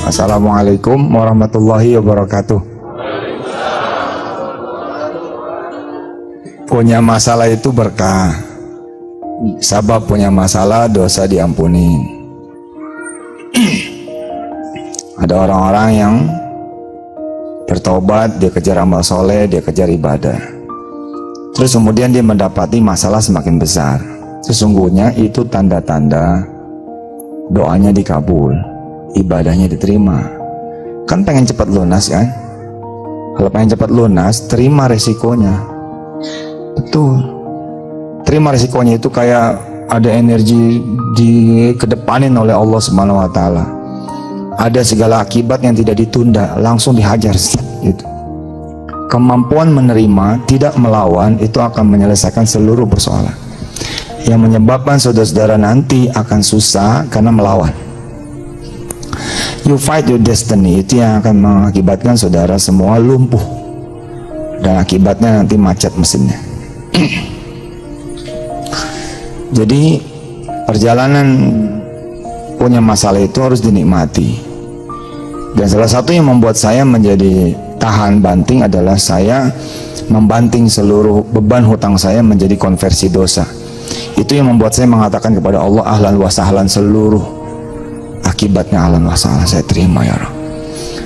Assalamualaikum warahmatullahi wabarakatuh. Punya masalah itu berkah. Sabab punya masalah, dosa diampuni. Ada orang-orang yang bertobat, dia kejar amal soleh, dia kejar ibadah. Terus kemudian dia mendapati masalah semakin besar. Sesungguhnya itu tanda-tanda doanya dikabul, ibadahnya diterima. Kan pengen cepat lunas kan? Kalau pengen cepat lunas, terima resikonya. Betul. Terima resikonya itu kayak ada energi dikedepanin oleh Allah Subhanahu wa taala. Ada segala akibat yang tidak ditunda, langsung dihajar gitu. Kemampuan menerima, tidak melawan, itu akan menyelesaikan seluruh persoalan. Yang menyebabkan saudara-saudara nanti akan susah karena melawan. You fight your destiny, itu yang akan mengakibatkan saudara semua lumpuh. Dan akibatnya nanti macet mesinnya. Jadi perjalanan punya masalah itu harus dinikmati. Dan salah satu yang membuat saya menjadi tahan banting adalah saya membanting seluruh beban hutang saya menjadi konversi dosa. Itu yang membuat saya mengatakan kepada Allah, ahlan wa sahlan, seluruh akibatnya ahlan wa sahlan saya terima ya Rabb.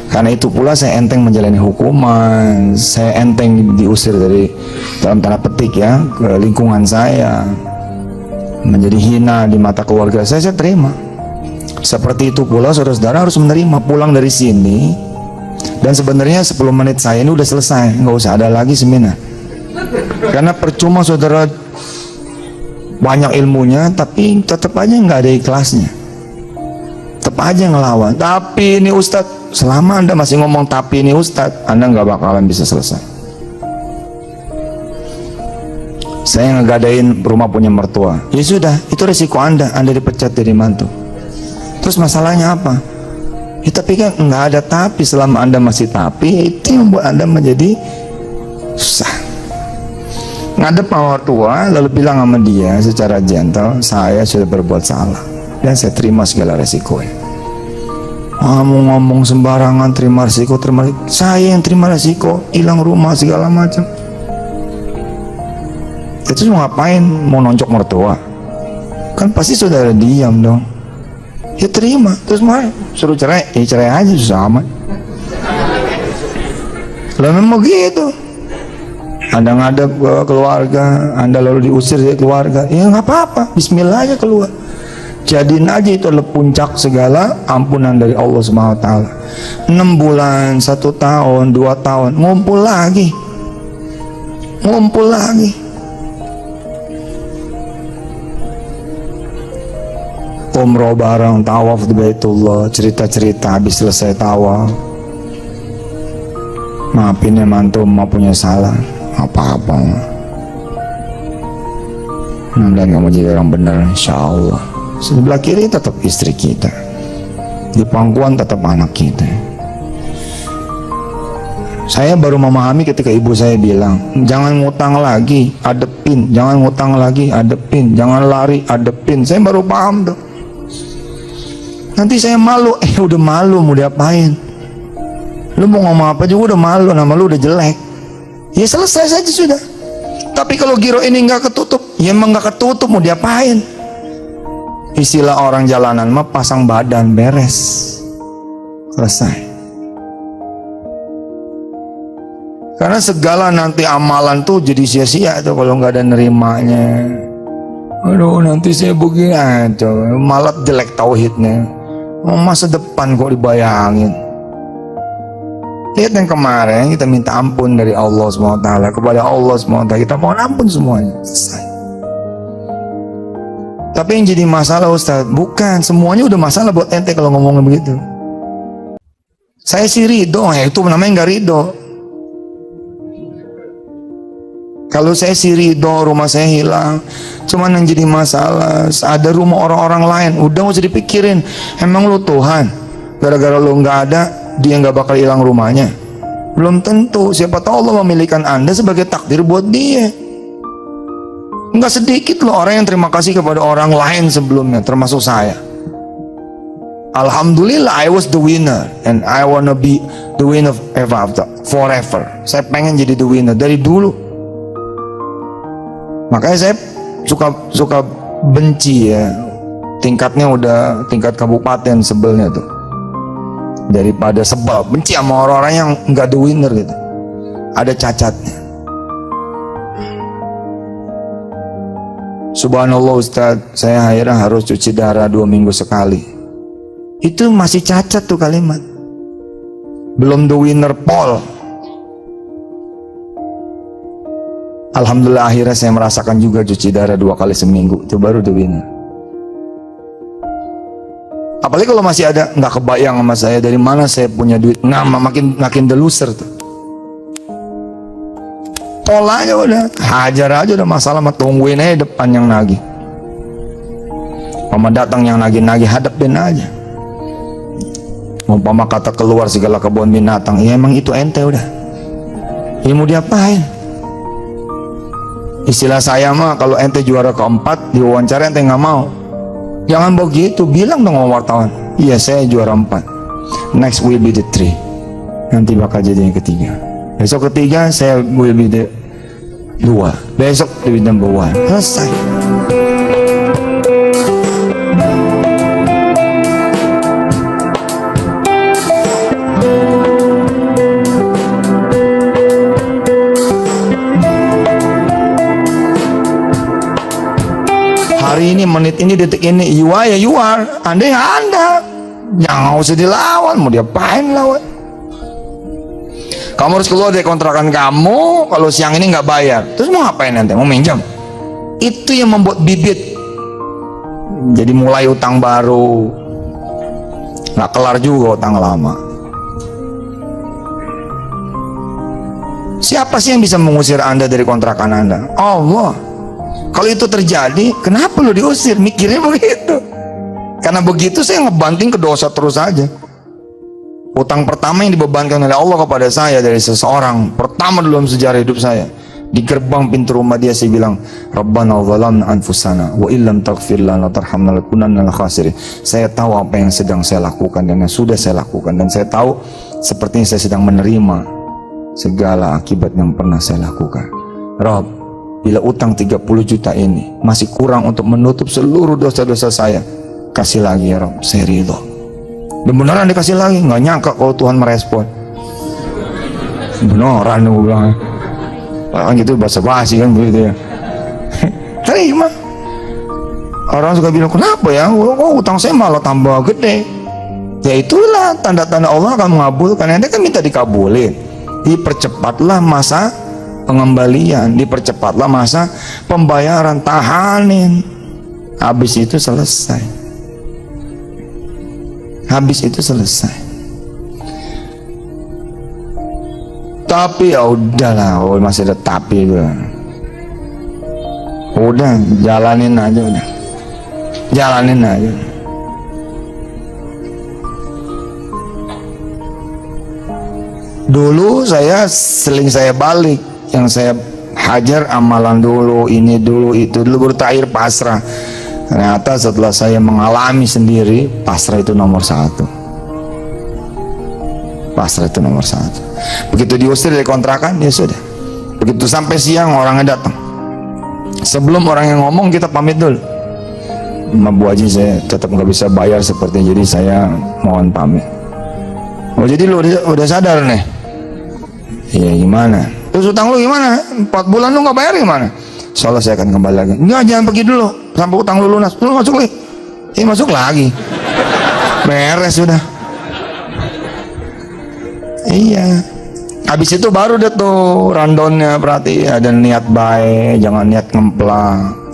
Karena itu pula saya enteng menjalani hukuman, saya enteng diusir dari dalam tanda petik ya ke lingkungan saya, menjadi hina di mata keluarga saya terima. Seperti itu pula saudara-saudara harus menerima pulang dari sini. Dan sebenarnya 10 menit saya ini udah selesai, nggak usah ada lagi seminar. Karena percuma saudara banyak ilmunya tapi tetap aja nggak ada ikhlasnya, tetap aja ngelawan. Tapi ini Ustadz, selama Anda masih ngomong tapi ini Ustadz, Anda nggak bakalan bisa selesai. Saya ngegadain rumah punya mertua, ya sudah, itu resiko Anda dipecat dari mantu. Terus masalahnya apa? Ya, tapi kan nggak ada tapi. Selama Anda masih tapi, itu yang membuat Anda menjadi susah. Ngadep sama tua lalu bilang sama dia secara gentle, saya sudah berbuat salah dan saya terima segala resikonya. Kamu ngomong sembarangan, terima resiko, saya yang terima resiko, hilang rumah segala macam. Itu mau ngapain? Mau nonjok mertua? Kan pasti saudara diam dong. Ya terima, terus mau suruh cerai, ya cerai aja, susah amat. Lah memang gitu. Anda ngadep ke keluarga, Anda lalu diusir dari keluarga, ya nggak apa-apa, bismillah aja keluar. Jadiin aja itu adalah puncak segala ampunan dari Allah Subhanahu wa taala. 6 bulan, 1 tahun, 2 tahun, ngumpul lagi. Umroh bareng, tawaf di Baitullah, cerita-cerita habis selesai tawaf. Maafin ya mantu, mau punya salah. Apa-apa, dan kamu jadi orang benar insya Allah. Sebelah kiri tetap istri kita, di pangkuan tetap anak kita. Saya baru memahami ketika ibu saya bilang, jangan ngutang lagi, adepin, jangan ngutang lagi, adepin, jangan lari, adepin. Saya baru paham tuh. Nanti saya malu, udah malu mau diapain? Lu mau ngomong apa juga udah malu, nama lu udah jelek. Ya selesai saja sudah. Tapi kalau giro ini nggak ketutup, ya emang nggak ketutup, mau diapain? Istilah orang jalanan mah pasang badan, beres, selesai. Karena segala nanti amalan tuh jadi sia-sia tuh kalau nggak ada nerimanya. Aduh nanti saya begini aja, malah jelek tauhidnya. Masa depan kok dibayangin. Lihat yang kemarin kita minta ampun dari Allah SWT, kepada Allah SWT kita mohon ampun semuanya, selesai. Tapi yang jadi masalah Ustaz, bukan semuanya udah masalah buat ente kalau ngomongin begitu. Saya sih ridho, ya itu namanya nggak ridho. Kalau saya sih ridho rumah saya hilang, cuman yang jadi masalah ada rumah orang-orang lain, udah gak usah dipikirin. Emang lu Tuhan, gara-gara lu nggak ada dia nggak bakal hilang rumahnya? Belum tentu. Siapa tahu Allah memilihkan Anda sebagai takdir buat dia. Nggak sedikit loh orang yang terima kasih kepada orang lain sebelumnya, termasuk saya. Alhamdulillah I was the winner and I wanna be the winner forever. Saya pengen jadi the winner dari dulu. Makanya saya suka benci ya. Tingkatnya udah tingkat kabupaten sebelnya tuh. Daripada sebel, benci sama orang-orang yang nggak the winner gitu. Ada cacatnya. Subhanallah Ustaz, saya akhirnya harus cuci darah 2 minggu sekali. Itu masih cacat tuh kalimat. Belum the winner Paul. Alhamdulillah akhirnya saya merasakan juga cuci darah 2 kali seminggu. Itu baru the winner. Apalagi kalau masih ada nggak kebayang sama saya dari mana saya punya duit. Nah, makin the loser tuh. Polanya udah hajar aja, udah masalah mah tungguin aja depan yang nagih. Pama datang yang nagih-nagih hadapin aja. Umpama kata keluar segala kebun binatang, ya emang itu ente udah. Ya mau diapain? Istilah saya mah kalau ente juara keempat diwawancara ente nggak mau. Jangan begitu, bilang dong sama wartawan. Iya saya juara 4. Next will be the 3. Nanti bakal jadi yang ketiga. Besok ketiga saya will be the 2. Besok the number 1. Selesai. Hari ini, menit ini, detik ini, you are ya you are. Anda ya Anda. Jangan usah dilawan, mau diapain lawan. Kamu harus keluar dari kontrakan kamu kalau siang ini nggak bayar. Terus mau ngapain nanti? Mau minjam? Itu yang membuat bibit. Jadi mulai utang baru. Nggak kelar juga utang lama. Siapa sih yang bisa mengusir Anda dari kontrakan Anda? Allah. Kalau itu terjadi, kenapa lu diusir? Mikirnya begitu. Karena begitu saya ngebanting ke dosa terus aja. Utang pertama yang dibebankan oleh Allah kepada saya dari seseorang, pertama dalam sejarah hidup saya, di gerbang pintu rumah dia saya bilang, Rabbana zalamna anfusana wa illam taghfir lana tarhamna lakunanna minal khasirin. Saya tahu apa yang sedang saya lakukan dan yang sudah saya lakukan, dan saya tahu sepertinya saya sedang menerima segala akibat yang pernah saya lakukan. Rabb, bila utang 30 juta ini masih kurang untuk menutup seluruh dosa-dosa saya, kasih lagi ya Rabb, saya ridho. Dan beneran dikasih lagi, nggak nyangka kalau Tuhan merespon. Beneran gue bilang. Orang gitu basa-basi kan begitu ya. Terima. Orang suka bilang, kenapa ya? Oh, utang saya malah tambah gede. Ya itulah tanda-tanda Allah akan mengabulkan. Anda kan minta dikabulin. Dipercepatlah masa pengembalian, dipercepatlah masa pembayaran, tahanin. Habis itu selesai. Habis itu selesai. Tapi ya udahlah, oh, masih ada tapi itu. Udah jalanin aja udah. Jalanin aja. Dulu saya seling saya balik, yang saya hajar amalan dulu, ini dulu, itu dulu, bertakhir pasrah. Ternyata setelah saya mengalami sendiri, pasrah itu nomor 1. Pasrah itu nomor 1. Begitu diusir dari kontrakan, ya sudah. Begitu sampai siang orangnya datang. Sebelum orang yang ngomong kita pamit dulu. Bu Haji, saya tetap nggak bisa bayar seperti, jadi saya mohon pamit. Oh jadi lu udah sadar nih? Iya gimana? Terus utang lu gimana? 4 bulan lu nggak bayar gimana? Soalnya saya akan kembali lagi. Enggak, jangan pergi dulu sampai utang lu lunas. Lu masuk lagi. Masuk lagi. Beres sudah. Iya. Habis itu baru deh tuh rundownnya, berarti ada niat baik, jangan niat ngemplang.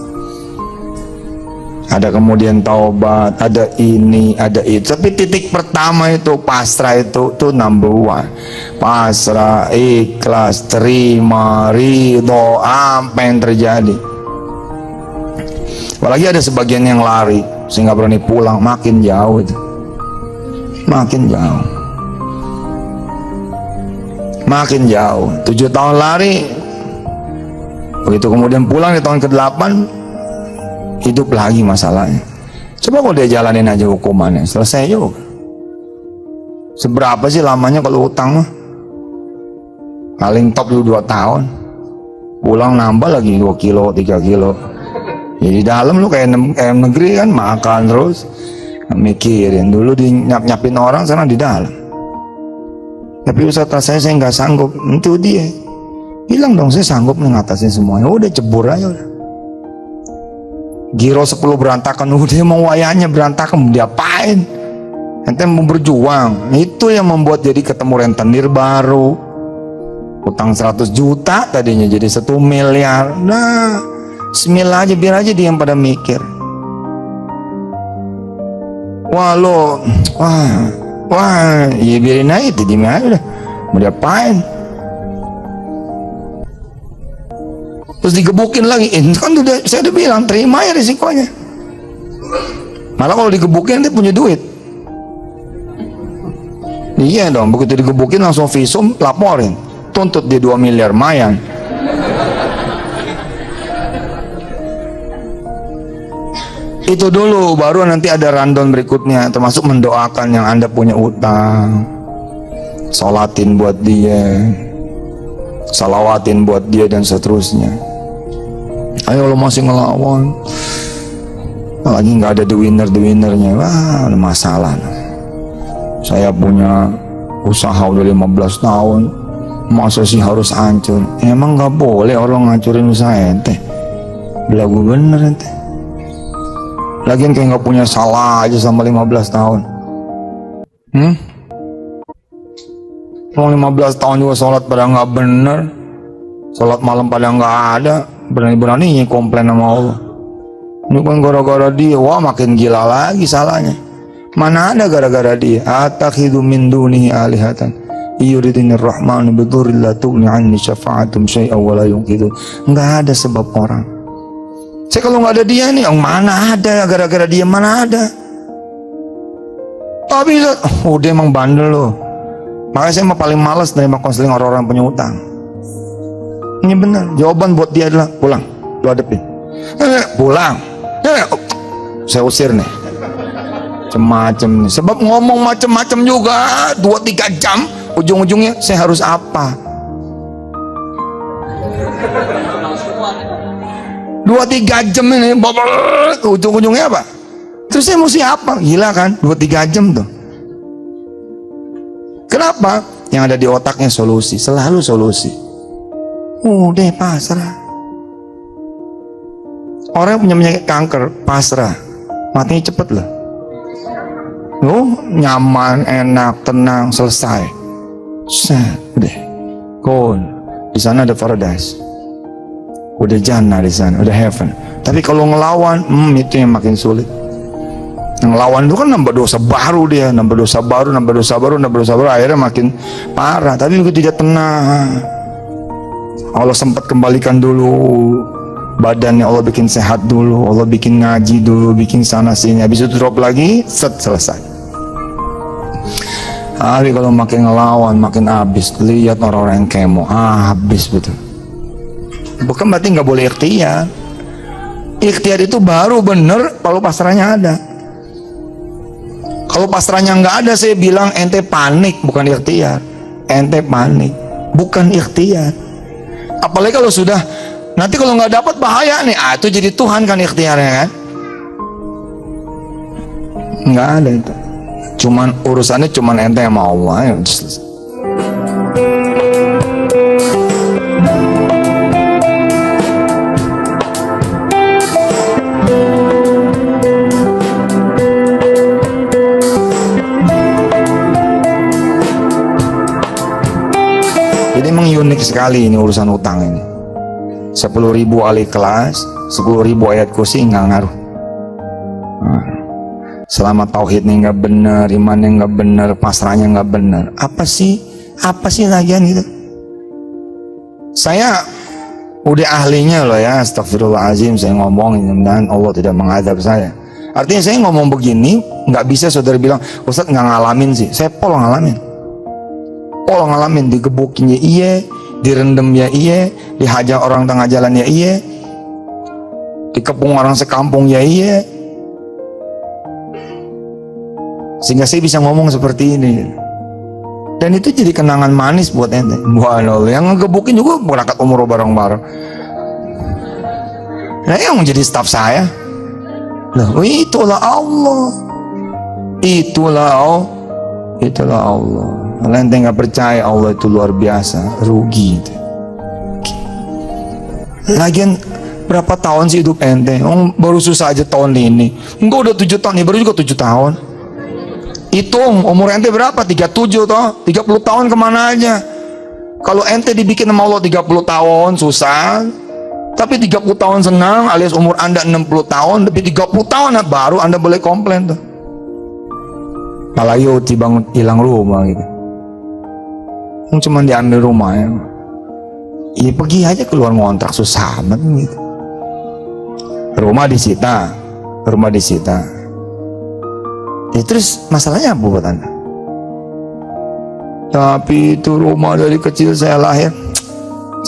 Ada kemudian taubat, ada ini, ada itu. Tapi titik pertama itu pasrah, itu tuh number 1. Pasrah, ikhlas, terima, ridho, apa yang terjadi. Apalagi ada sebagian yang lari sehingga berani pulang, makin jauh itu. Makin jauh. Makin jauh. 7 tahun lari, begitu kemudian pulang di tahun ke-8, hidup lagi masalahnya. Coba kalau dia jalanin aja hukumannya, selesai juga. Seberapa sih lamanya kalau utang mah? Paling top lu 2 tahun. Pulang nambah lagi 2 kilo, 3 kilo. Jadi dalam lu kayak negeri kan, makan terus. Mikirin dulu di nyap-nyapin orang, sekarang di dalam. Tapi Ustaz saya nggak sanggup. Itu dia. Bilang dong, saya sanggup ngatasin semuanya. Udah cebur aja udah. Giro 10 berantakan, udah mau wayahnya berantakan, diapain? Ente mau berjuang. Itu yang membuat jadi ketemu rentenir baru. Utang 100 juta tadinya jadi 1 miliar. Nah, bismillah aja, biar aja dia yang pada mikir. Wah lo, wah, ya biarin aja, itu gimana udah, mau diapain? Terus digebukin lagi, kan udah, saya udah bilang terima ya risikonya. Malah kalau digebukin dia punya duit. Iya dong, begitu digebukin langsung visum, laporin, tuntut dia 2 miliar, mayan. Itu dulu, baru nanti ada rundown berikutnya, termasuk mendoakan yang Anda punya utang, sholatin buat dia, salawatin buat dia, dan seterusnya. Ayo lo masih ngelawan, lagi nggak ada the winnernya, wah ada masalah. Saya punya usaha udah 15 tahun, masa sih harus hancur? Emang nggak boleh orang ngancurin usaha ente? Belagu bener ente. Lagian kayak nggak punya salah aja sama 15 tahun. Mau 15 tahun juga sholat pada nggak bener, sholat malam pada nggak ada, berani-beraninya komplain sama Allah. Ini kan gara-gara dia, wah makin gila lagi salahnya. Mana ada gara-gara dia? Atakhidu min dunihi alihatan yuridinir rahmanu bidurri la tughni anni syafa'atum syai'a wa la yunqidun. Nggak ada sebab orang. Saya kalau nggak ada dia nih, mana ada gara-gara dia, mana ada. Tapi udah emang bandel loh. Makanya saya paling males nerima konseling orang-orang punya utang. Ini benar, jawaban buat dia adalah pulang, lu hadepin. Pulang, saya usir nih. Macem-macem nih, sebab ngomong macem-macem juga 2-3 jam, ujung-ujungnya saya harus apa? 2-3 jam ini, ujung-ujungnya apa? Terus saya mesti apa? Gila kan, 2-3 jam tuh. Kenapa? Yang ada di otaknya solusi, selalu solusi. Udah pasrah. Orang yang punya penyakit kanker pasrah, matinya cepet loh. Nyaman, enak, tenang, selesai. Udah, gone. Di sana ada paradise. Udah jannah di sana, udah heaven. Tapi kalau ngelawan, itu yang makin sulit. Ngelawan itu kan nambah dosa baru dia, nambah dosa baru, akhirnya makin parah. Tapi begitu dia tenang, Allah sempat kembalikan dulu badannya, Allah bikin sehat dulu, Allah bikin ngaji dulu, bikin sana sini, habis itu drop lagi, selesai. Tapi kalau makin ngelawan, makin habis. Lihat orang-orang yang kemo, habis betul. Bukan berarti nggak boleh ikhtiar. Ikhtiar itu baru bener kalau pasrahnya ada. Kalau pasrahnya nggak ada, saya bilang ente panik, bukan ikhtiar. Ente panik, bukan ikhtiar. Apalagi kalau sudah, nanti kalau nggak dapat bahaya nih. Itu jadi Tuhan kan ikhtiarnya kan? Nggak ada itu. Cuman urusannya cuman ente sama Allah ya. Jadi emang unik sekali ini urusan utang ini. 10.000 ahli kelas, 10.000 ayat kursi nggak ngaruh. Selama tauhidnya nggak benar, imannya nggak benar, pasrahnya nggak benar, apa sih lagian gitu? Saya udah ahlinya loh ya, astagfirullahaladzim, saya ngomong dan Allah tidak mengadab saya. Artinya saya ngomong begini, nggak bisa saudara bilang, Ustaz nggak ngalamin sih. Saya pol ngalamin, digebukin ya iya, direndam ya iya, dihajar orang tengah jalan ya iya, dikepung orang sekampung ya iya. sehingga saya bisa ngomong seperti ini. Dan itu jadi kenangan manis buat ente. Waduh, yang ngegebukin juga berangkat umroh bareng-bareng. Nah, yang menjadi staf saya, loh, itulah Allah. Itulah Allah. Kalau ente nggak percaya Allah itu luar biasa, rugi. Lagian berapa tahun sih hidup ente? Baru susah aja tahun ini. Enggak udah 7 tahun nih, baru juga 7 tahun. Hitung umur ente berapa? 37 toh? 30 tahun kemana aja? Kalau ente dibikin sama Allah 30 tahun susah, tapi 30 tahun senang, alias umur anda 60 tahun, lebih 30 tahun baru anda boleh komplain tuh. Apalagi bangun hilang rumah gitu. Cuma diambil rumahnya. Ya pergi aja keluar ngontrak, susah amat gitu. Rumah disita. Ya, terus masalahnya apa buat anda? Tapi itu rumah dari kecil saya lahir,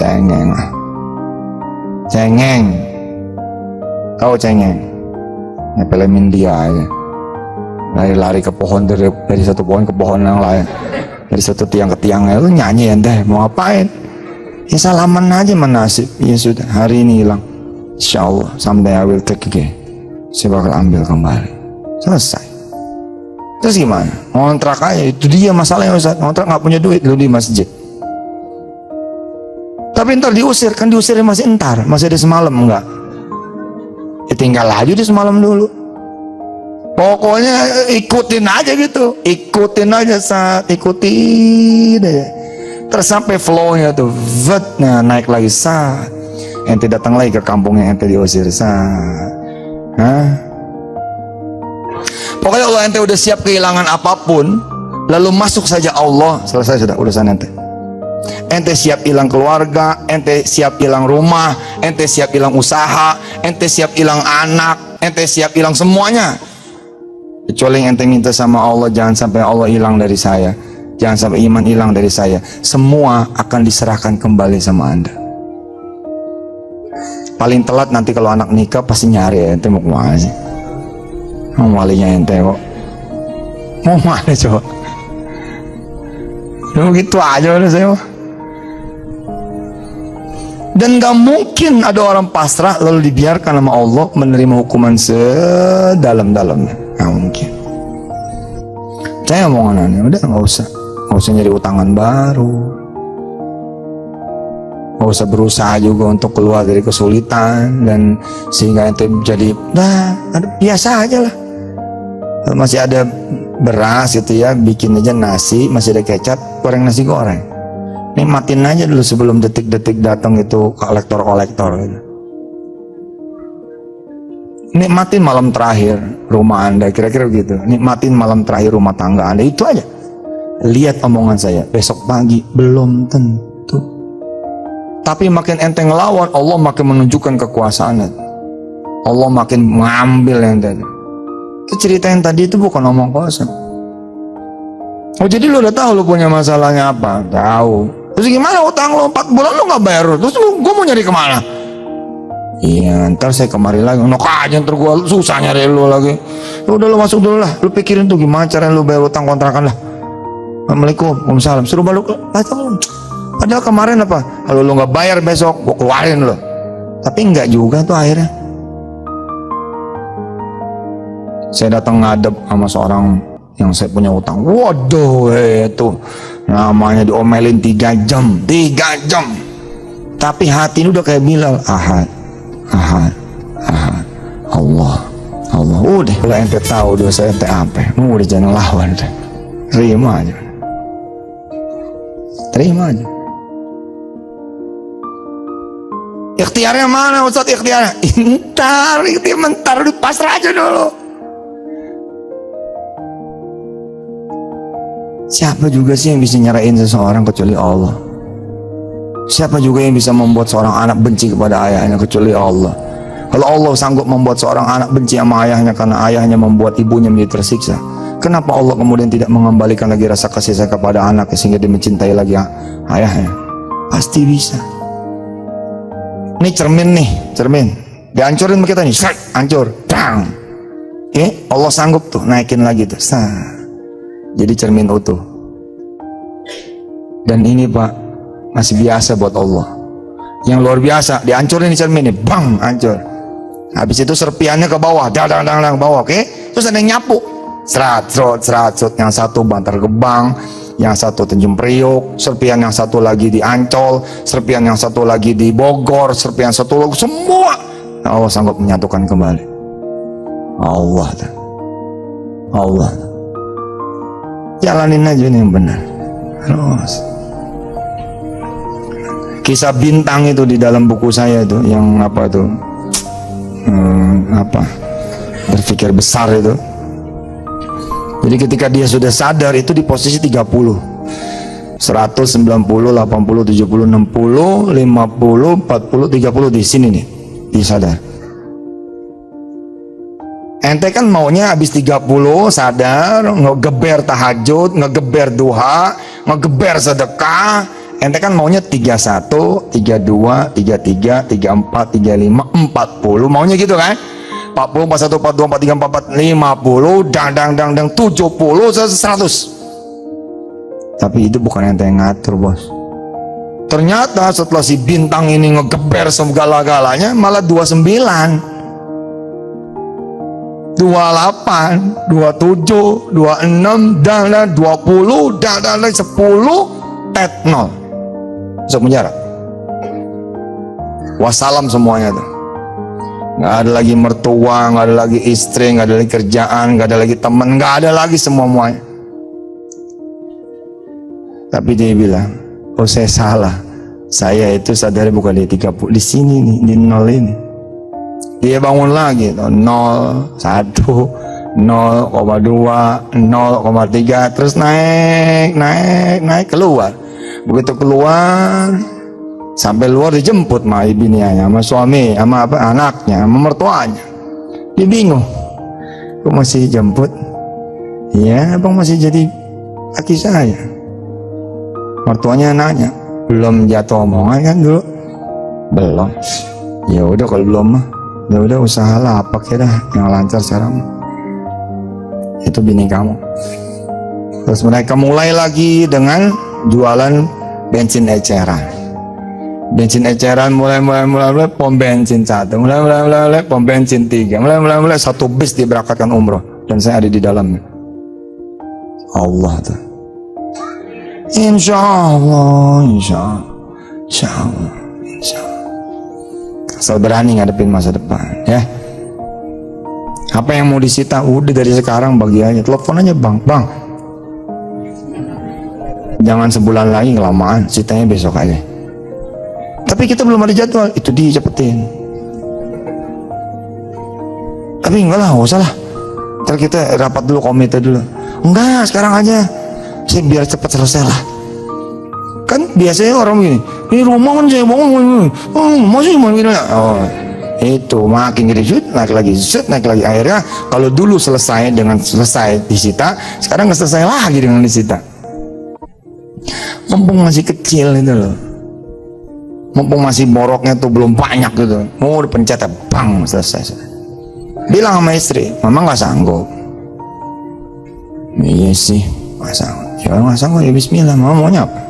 cengeng. Tahu cengeng? Nyepelemin dia aja. Lari-lari ke pohon, dari satu pohon ke pohon yang lain, dari satu tiang ke tiang lain. Lu nyanyi ente mau ngapain? Ya salaman aja menasib. Ya sudah, hari ini hilang. Insyaallah someday I will take again. Saya bakal ambil kembali. Selesai. Terus gimana? Ngontrak aja, itu dia masalahnya Ustaz. Ngontrak nggak punya duit, lu di masjid. Tapi ntar diusir, kan diusirnya masih masih ada semalam enggak? Ya tinggal aja di semalam dulu. Pokoknya ikutin aja gitu, ikutin aja ikutin aja. Terus sampai flow-nya tuh, nah naik lagi ente datang lagi ke kampungnya ente diusir Pokoknya kalau ente udah siap kehilangan apapun, lalu masuk saja Allah, selesai sudah urusan ente. Ente siap hilang keluarga, ente siap hilang rumah, ente siap hilang usaha, ente siap hilang anak, ente siap hilang semuanya. Kecuali yang ente minta sama Allah, jangan sampai Allah hilang dari saya, jangan sampai iman hilang dari saya. Semua akan diserahkan kembali sama anda. Paling telat nanti kalau anak nikah pasti nyari ente mau kemana sih? Walinya ente kok mau mana coba? Ya begitu aja udah saya. Dan gak mungkin ada orang pasrah lalu dibiarkan sama Allah menerima hukuman sedalam-dalamnya. Gak mungkin. Saya omongan aneh, udah gak usah nyari utangan baru, gak usah berusaha juga untuk keluar dari kesulitan, dan sehingga ente jadi biasa aja lah. Masih ada beras gitu ya, bikin aja nasi, masih ada kecap, goreng nasi goreng. Nikmatin aja dulu sebelum detik-detik datang itu kolektor-kolektor gitu. Nikmatin malam terakhir rumah anda, kira-kira gitu. Nikmatin malam terakhir rumah tangga anda, itu aja. Lihat omongan saya, besok pagi belum tentu. Tapi makin ente ngelawan, Allah makin menunjukkan kekuasaannya. Allah makin mengambil ente. Itu cerita yang tadi itu bukan omong kosong. Oh jadi lu udah tahu lu punya masalahnya apa? Tahu. Terus gimana utang lu 4 bulan lu gak bayar? Terus gua mau nyari kemana? Iya ntar saya kemari lagi. Nok aja ntar gua susah nyari lu lagi. Udah lu masuk dulu lah. Lu pikirin tuh gimana cara lu bayar utang kontrakan lah. Assalamualaikum, waalaikumsalam. Suruh balik lu. Padahal kemarin apa? Kalau lu gak bayar besok gua keluarin lu. Tapi enggak juga tuh akhirnya. Saya datang ngadep sama seorang yang saya punya utang. Waduh, itu namanya diomelin 3 jam. Tapi hati ini udah kayak Bilal, Ahad, Allah. Udah, kalau ente tahu dosa ente apa, udah jangan lawan, terima aja. Ikhtiarnya mana Ustaz? Ikhtiarnya bentar, udah pasrah aja dulu. Siapa juga sih yang bisa nyerahin seseorang kecuali Allah? Siapa juga yang bisa membuat seorang anak benci kepada ayahnya kecuali Allah? Kalau Allah sanggup membuat seorang anak benci sama ayahnya karena ayahnya membuat ibunya menjadi tersiksa, kenapa Allah kemudian tidak mengembalikan lagi rasa kasih sayang kepada anaknya sehingga dia mencintai lagi ayahnya? Pasti bisa. Ini cermin dihancurin sama kita nih, hancur, dang. Allah sanggup tuh naikin lagi tuh, jadi cermin utuh. Dan ini Pak, masih biasa buat Allah. Yang luar biasa, dihancurin di cermin ini, bang, hancur. Habis itu serpiannya ke bawah, dang bawah, oke? Terus ada yang nyapu, serat, yang satu Bantar Gebang, yang satu Tanjung Priok, serpian yang satu lagi di Ancol, serpian yang satu lagi di Bogor, serpian satu lagi, semua Allah sanggup menyatukan kembali. Allah, jalanin aja ini yang benar. Terus kisah bintang itu di dalam buku saya itu, yang apa tuh, berpikir besar itu. Jadi ketika dia sudah sadar itu di posisi 30, 100, 90, 80, 70, 60, 50, 40, 30 di sini nih, dia sadar. Ente kan maunya habis 30 sadar, ngegeber tahajud, ngegeber duha, ngegeber sedekah. Ente kan maunya 31, 32, 33, 34, 35, 40, maunya gitu kan? 40, 41, 42, 43, 44, 50, dang, 70, 100. Tapi itu bukan ente yang ngatur, bos. Ternyata setelah si bintang ini ngegeber segala-galanya, malah 29, 28, 27, 26, dan 20, dan 10, tet 0. Masuk penjara. Wassalam semuanya tuh. Nggak ada lagi mertua, nggak ada lagi istri, nggak ada lagi kerjaan, nggak ada lagi teman, nggak ada lagi semuanya. Tapi dia bilang, oh saya salah. Saya itu sadar bukan di 30, di sini nih, di 0 ini. Dia bangun lagi, 0, 1, 0,2, 0,3, terus naik keluar. Begitu keluar, sampai luar dijemput sama bininya, sama suami, sama anaknya, sama mertuanya. Dia bingung, kok masih jemput? Iya, abang masih jadi laki saya. Mertuanya nanya, belum jatuh omongan kan dulu? Belum. Ya udah kalau belum mah, ya udah usaha lapak ya dah, yang lancar sekarang. Itu bini kamu. Terus mereka mulai lagi dengan jualan bensin eceran. Bensin eceran mulai pom bensin 1, mulai pom bensin 3, mulai satu bis diberangkatkan umroh, dan saya ada di dalamnya. Allah tuh. Insya Allah. Asal berani ngadepin masa depan, ya. Apa yang mau disita udah dari sekarang bagi aja. Telepon aja bang. Jangan sebulan lagi, kelamaan, sitanya besok aja. Tapi kita belum ada jadwal, itu dicepetin. Tapi enggak lah, nggak usah lah. Ntar kita rapat dulu, komite dulu. Enggak, sekarang aja. Saya biar cepat selesai lah. Kan biasanya orang gini, ini rumah kan saya bangun, masih mau gini. Oh, itu makin gede, naik lagi. Akhirnya kalau dulu selesai dengan selesai disita, sekarang nggak selesai lagi dengan disita. Mumpung masih kecil itu loh, mumpung masih boroknya tuh belum banyak gitu, mau dipencet bang, selesai. Bilang sama istri, mama nggak sanggup. Iya sih, nggak sanggup. Ya nggak sanggup ya bismillah, mama maunya apa?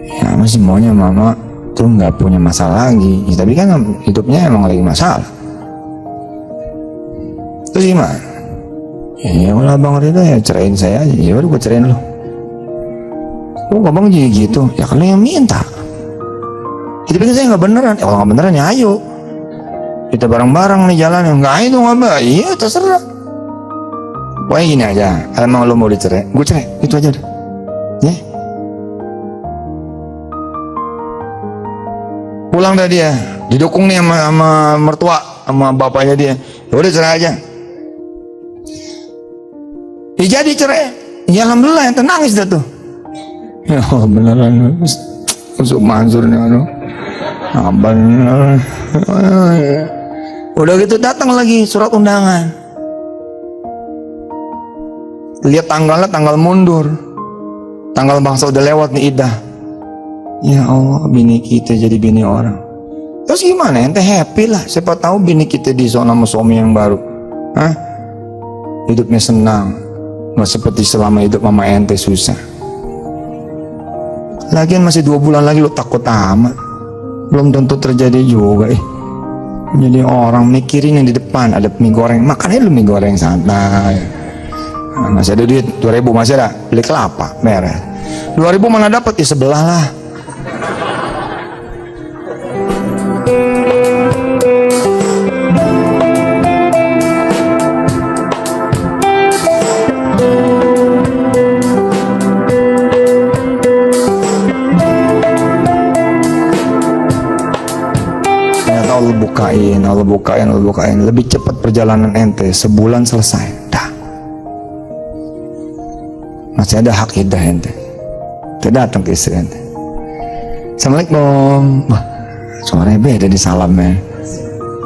Ya masih maunya mama tuh nggak punya masalah lagi, ya, tapi kan hidupnya emang lagi masalah. Terus gimana? Ya kalau abang Ridho ya ceraiin saya aja, ya udah gue ceraiin lo. Oh abang jadi gitu, ya kalau yang minta. Jadi pikir saya nggak beneran, kalau nggak beneran ya ayo kita bareng-bareng nih jalan, nggak itu nggak, iya terserah. Pokoknya gini aja, emang lo mau dicerai, gue cerai, itu aja deh, ya. Pulang dah dia, didukung nih sama mertua, sama bapaknya dia, ya udah cerai aja. Ya jadi cerai, ya alhamdulillah, yang nangis dah tuh. Ya beneran, masuk Mansur nih, bener. Udah gitu datang lagi surat undangan. Lihat tanggalnya, tanggal mundur, tanggal bangsa udah lewat nih idah. Ya Allah, bini kita jadi bini orang. Terus gimana? Ente happy lah. Siapa tahu bini kita disono sama suami yang baru. Hidupnya senang, Nggak seperti selama hidup mama ente susah. Lagian masih 2 bulan lagi lu takut amat. Belum tentu terjadi juga. Jadi orang mikirin yang di depan, ada mie goreng, makannya lu mie goreng santai. Nah, masih ada duit 2.000, masih ada, beli kelapa merah. 2.000 mana dapat, ya sebelah lah. Allah bukain, lebih cepat perjalanan ente, sebulan selesai, dah. Masih ada hak hidah ente. Ente datang ke istri ente, Assalamualaikum. Wah, suaranya beda di salamnya.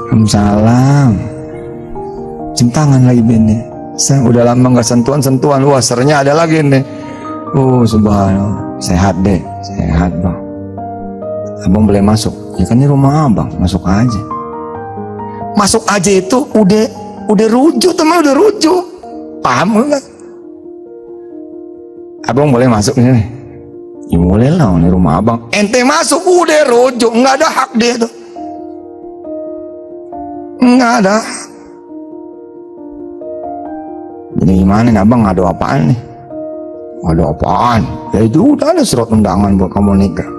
Waalaikumsalam. Cium tangan lagi bini. Udah lama nggak sentuhan. Wah, sernya ada lagi nih. Subhanallah. Sehat deh, sehat bang. Abang boleh masuk? Ya kan ini rumah abang, masuk aja. Masuk aja itu udah rujuk, teman, udah rujuk. Paham nggak? Abang boleh masuk ini nih? Ya boleh lah, ini rumah abang. Ente masuk udah rujuk, nggak ada hak dia tuh. Nggak ada. Jadi gimana nih abang, ngadu apaan nih? Ngadu apaan? Ya itu udah ada surat undangan buat kamu nikah.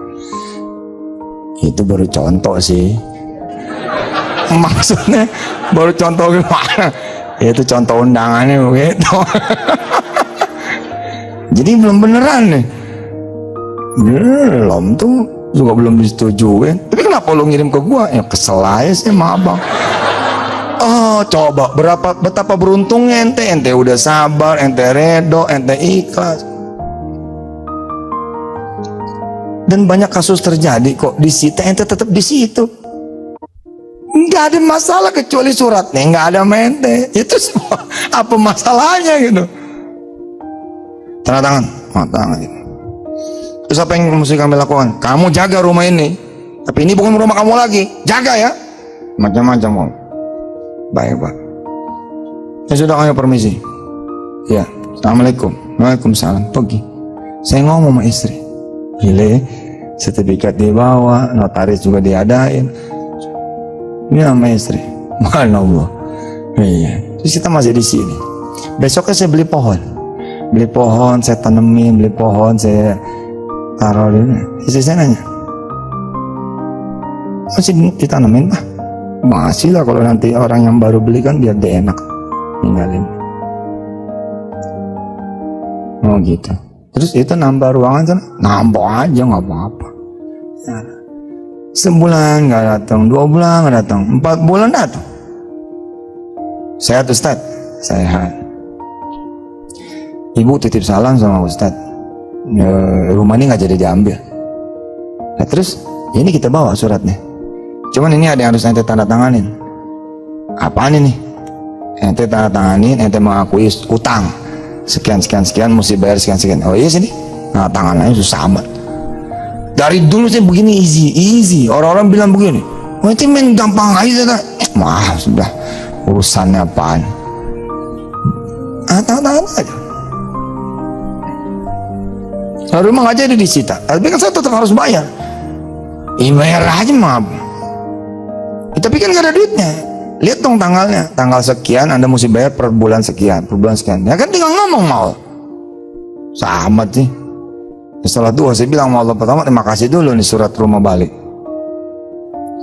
Itu baru contoh sih. Maksudnya baru contoh gimana? Ya itu contoh undangannya begitu. Jadi belum beneran nih. Belum tuh, juga belum disetujuin. Tapi kenapa lu ngirim ke gua? Ya kesel aja sih sama abang. Oh coba betapa beruntungnya ente udah sabar, ente redo, ente ikhlas. Dan banyak kasus terjadi kok, disita ente tetap di situ. Nggak ada masalah kecuali suratnya nggak ada mente. Itu semua apa masalahnya gitu? Tanda tangan gitu. Terus apa yang mesti kami lakukan? Kamu jaga rumah ini, tapi ini bukan rumah kamu lagi, jaga ya. Macam-macam om. Baik pak. Ya sudah, kami permisi. Ya, assalamualaikum. Waalaikumsalam. Pergi. Saya ngomong sama istri. Gile, sertifikat dibawa, notaris juga diadain. Ini sama istri, mana Allah. Iya. Terus kita masih di sini. Besoknya saya beli pohon, saya tanemin, beli pohon, saya taruh di sini. Istri saya nanya, masih ditanemin pak? Masih lah, kalau nanti orang yang baru beli kan biar dia enak ninggalin. Oh gitu. Terus itu nambah ruangan sana, nambah aja nggak apa-apa. Ya. Sebulan nggak datang, 2 bulan nggak datang, 4 bulan datang. Sehat Ustaz? Sehat. Ibu titip salam sama Ustaz. Rumah ini nggak jadi diambil. Nah, terus ini kita bawa suratnya. Cuman ini ada yang harus ente tanda tanganin. Apaan ini? Ente tanda tanganin, ente mengakui utang. Sekian mesti bayar sekian. Oh iya sini. Nah tangannya susah amat. Dari dulu saya begini easy. Orang-orang bilang begini, oh itu main gampang aja. Maaf sudah, urusannya apaan? Tangan aja. Lalu rumah nggak jadi disita, tapi kan saya tetap harus bayar. Bayar aja maaf. Tapi kan nggak ada duitnya. Lihat dong tanggalnya, tanggal sekian Anda mesti bayar per bulan sekian. Ya kan tinggal ngomong mau. Sama sih. Setelah itu saya bilang sama Allah, pertama terima kasih dulu nih surat rumah balik.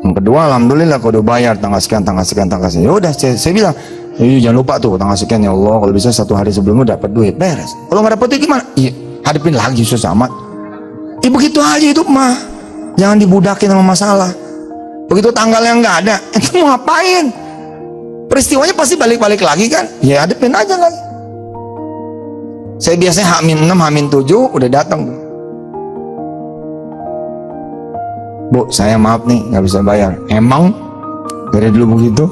Yang kedua alhamdulillah kau udah bayar tanggal sekian. Ya udah saya bilang, jangan lupa tuh tanggal sekian ya Allah, kalau bisa 1 hari sebelumnya dapat duit, beres. Kalau nggak dapat duit gimana? Iya, hadapin lagi susah amat. Begitu aja itu mah. Jangan dibudakin sama masalah. Begitu tanggalnya nggak ada, itu mau ngapain? Peristiwanya pasti balik-balik lagi kan? Ya hadapin aja lagi. Saya biasanya H-6, H-7 udah datang. Bu, saya maaf nih nggak bisa bayar. Emang dari dulu begitu?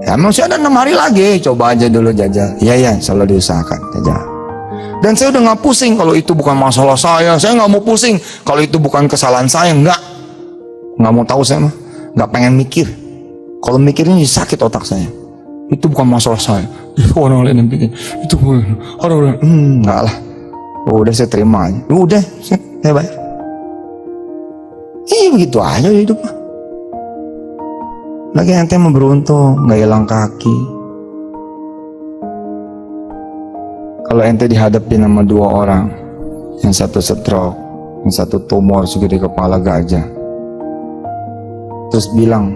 Ya, emang sih ada 6 hari lagi, coba aja dulu jajal. Iya selalu diusahakan jajal. Dan saya udah nggak pusing kalau itu bukan masalah saya nggak mau pusing kalau itu bukan kesalahan saya, nggak mau tahu saya mah, nggak pengen mikir. Kalau mikirnya sakit otak saya. Itu bukan masalah saya Orang lain yang bikin itu orang enggak lah. Udah saya terima aja. Udah saya bayar. Iya begitu aja hidup. Lagi ente mau beruntung nggak hilang kaki. Kalau ente dihadapin sama dua orang, yang satu stroke, yang satu tumor segede kepala gajah, terus bilang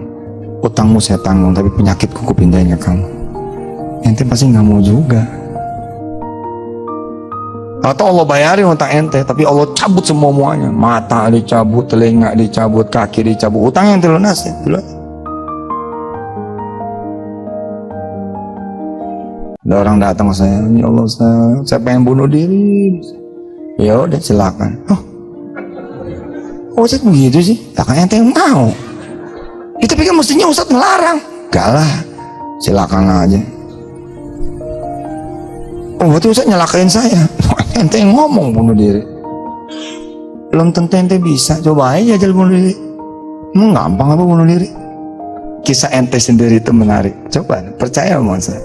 utangmu saya tanggung tapi penyakitku kupindahin ke kamu, ente pasti nggak mau juga. Atau Allah bayarin utang ente tapi Allah cabut semuanya, mata dicabut, telinga dicabut, kaki dicabut, utang ente lunasin dulu. Ada orang datang ke saya, ya Allah saya pengen bunuh diri. Ya udah silakan. Oh Ustaz begitu sih? Ya kan ente yang mau. Tapi kan mestinya Ustaz melarang. Gak lah, silakan aja. Oh berarti Ustaz nyalakain saya. Ente yang ngomong bunuh diri. Belum tentu ente bisa. Coba aja jalan bunuh diri. Emang gampang apa bunuh diri? Kisah ente sendiri itu menarik. Coba percaya sama saya.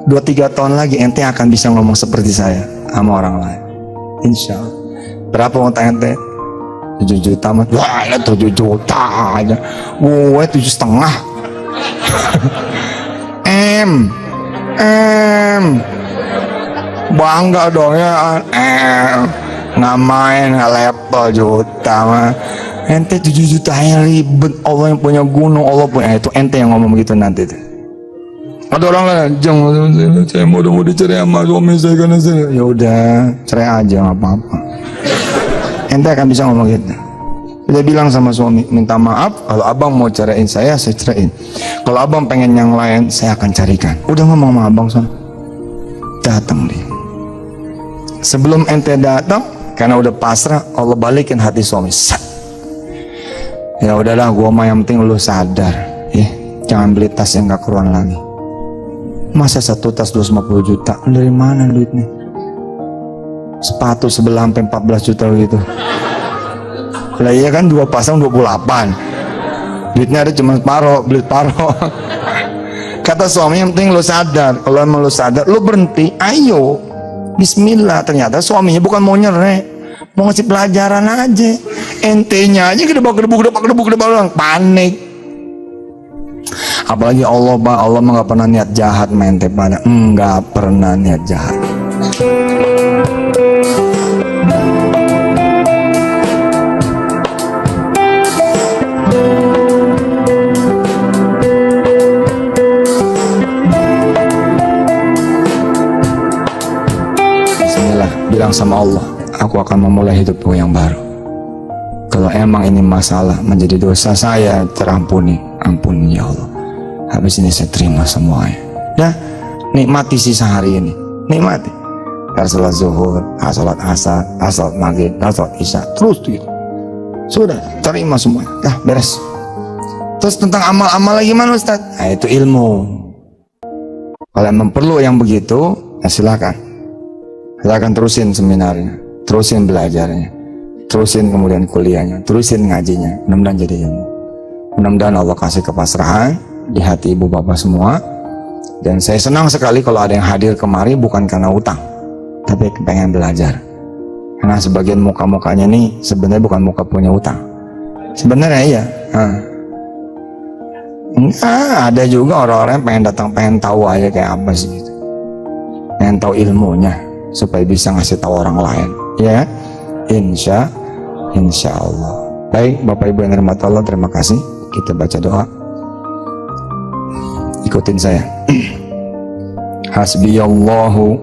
2-3 tahun lagi ente akan bisa ngomong seperti saya sama orang lain. Insya Allah. Berapa utang ente? 7 juta mah. Wah 7 juta aja. Gue 7,5. Bangga dong ya. Nggak main level juta mah. Ente 7 juta yang ribet. Allah yang punya gunung, Allah punya itu. Ente yang ngomong begitu nanti tuh. Ada orang lain, jangan saya mau dicerai sama suami saya karena saya. Ya udah, cerai aja nggak apa-apa. Ente akan bisa ngomong gitu. Dia bilang sama suami, minta maaf kalau abang mau ceraiin saya ceraiin. Kalau abang pengen yang lain, saya akan carikan. Udah ngomong sama abang son. Datang dia. Sebelum ente datang, karena udah pasrah, Allah balikin hati suami. Sat. Ya udahlah, gua mah yang penting lu sadar, ya. Jangan beli tas yang gak keruan lagi. Masa satu tas 250 juta? Dari mana duitnya? Sepatu sebelah sampai 14 juta gitu. Lah iya kan 2 pasang 28. Duitnya ada cuma separuh, beli separuh. Kata suami yang penting lo sadar. Kalau emang lo sadar, lo berhenti, ayo. Bismillah. Ternyata suaminya bukan mau nyerah, mau ngasih pelajaran aja. Ente-nya aja gedebak panik. Apalagi Allah, Pak, Allah mah gak pernah niat jahat main pada enggak pernah niat jahat. Bismillah, bilang sama Allah, aku akan memulai hidupku yang baru. Kalau emang ini masalah menjadi dosa saya, terampuni, ampuni ya Allah. Habis ini saya terima semuanya. Dah, nikmati sisa hari ini. Nikmati. Salat zuhur, salat asar, salat maghrib, salat isya. Terus gitu. Sudah, terima semua. Dah, beres. Terus tentang amal-amal lagi gimana Ustaz? Nah, itu ilmu. Kalau emang perlu yang begitu, ya silakan. Silakan terusin seminarnya, terusin belajarnya, terusin kemudian kuliahnya, terusin ngajinya. Mudah-mudahan jadi ilmu. Mudah-mudahan Allah kasih kepasrahan di hati ibu bapak semua. Dan saya senang sekali kalau ada yang hadir kemari bukan karena utang, tapi pengen belajar. Karena sebagian muka-mukanya nih sebenarnya bukan muka punya utang. Sebenarnya iya. Ada juga orang-orang yang pengen datang, pengen tahu aja kayak apa sih gitu. Pengen tahu ilmunya supaya bisa ngasih tahu orang lain. Ya, insya Allah. Baik, Bapak Ibu yang dirahmati Allah, terima kasih. Kita baca doa. Ikutin saya. Hasbiyallahu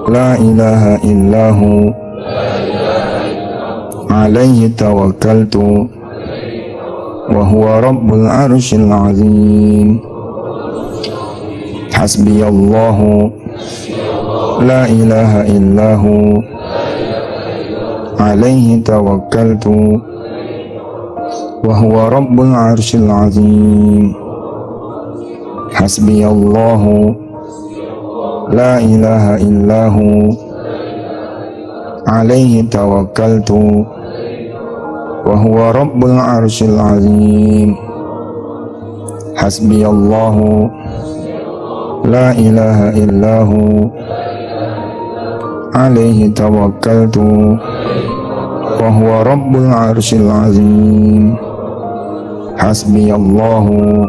la ilaha illahu alaihi tawakkaltu wa huwa rabbul arsyil azim. Hasbiyallahu la ilaha illahu alaihi tawakkaltu wa huwa rabbul arsyil azim. Hasbiyallahu la ilaha illahu alaihi tawakkaltu wa huwa rabbul arsyil azim. Hasbiyallahu la ilaha illahu alaihi tawakkaltu wa huwa rabbul arsyil azim. Hasbiyallahu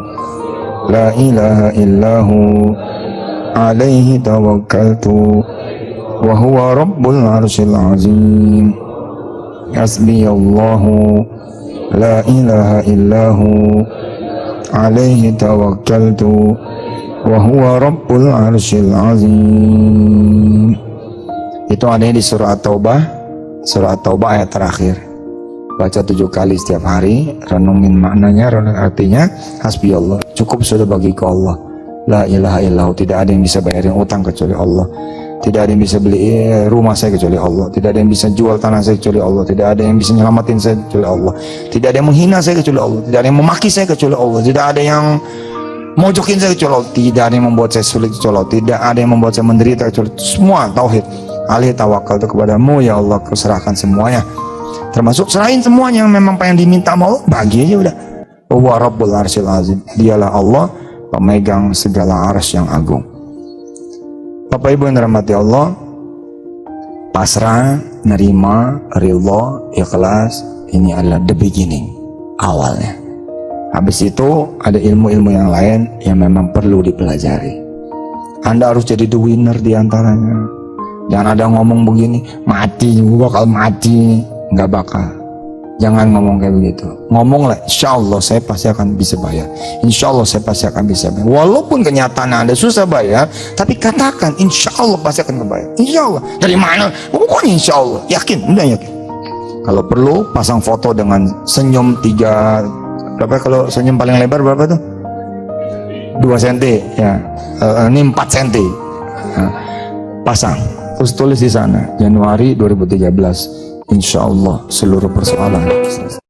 la ilaha illahu alaihi tawakkaltu wa huwa rabbul arsyil azim. Hasbiyallahu la ilaha illahu alaihi tawakkaltu wa huwa rabbul arsyil azim. Itu adanya di surah At-Taubah, ayat terakhir. Baca 7 kali setiap hari, renungin maknanya, renungin artinya. Hasbiyallah, cukup sudah bagiku Allah. La ilaha illahu, tidak ada yang bisa bayarin utang kecuali Allah. Tidak ada yang bisa beli rumah saya kecuali Allah. Tidak ada yang bisa jual tanah saya kecuali Allah. Tidak ada yang bisa nyelamatin saya kecuali Allah. Tidak ada yang menghina saya kecuali Allah. Tidak ada yang memaki saya kecuali Allah. Tidak ada yang mojokin saya kecuali Allah. Tidak ada yang membuat saya sulit kecuali Allah. Tidak ada yang membuat saya menderita kecuali Allah. Semua tauhid. Alih tawakal itu kepadamu ya Allah, kuserahkan semuanya. Termasuk serahin semuanya yang memang pengen diminta mau, bagi aja udah. Wa rabbul arsyil azim. Dialah Allah, pemegang segala arsy yang agung. Bapak Ibu yang dirahmati Allah, pasrah, nerima, ridha, ikhlas, ini adalah the beginning, awalnya. Habis itu ada ilmu-ilmu yang lain yang memang perlu dipelajari. Anda harus jadi the winner di antaranya. Jangan ada ngomong begini, mati, gua bakal mati. Nggak bakal. Jangan ngomong kayak begitu. Ngomonglah, insya Allah saya pasti akan bisa bayar. Insya Allah saya pasti akan bisa bayar. Walaupun kenyataan Anda susah bayar, tapi katakan insya Allah pasti akan bayar. Insya Allah. Dari mana? Pokoknya insya Allah. Yakin, udah yakin. Kalau perlu pasang foto dengan senyum 3, berapa kalau senyum paling lebar berapa tuh? 2 cm ya. Ini 4 cm. Nah, pasang. Terus tulis di sana Januari 2013. Insya Allah seluruh persoalan selesai.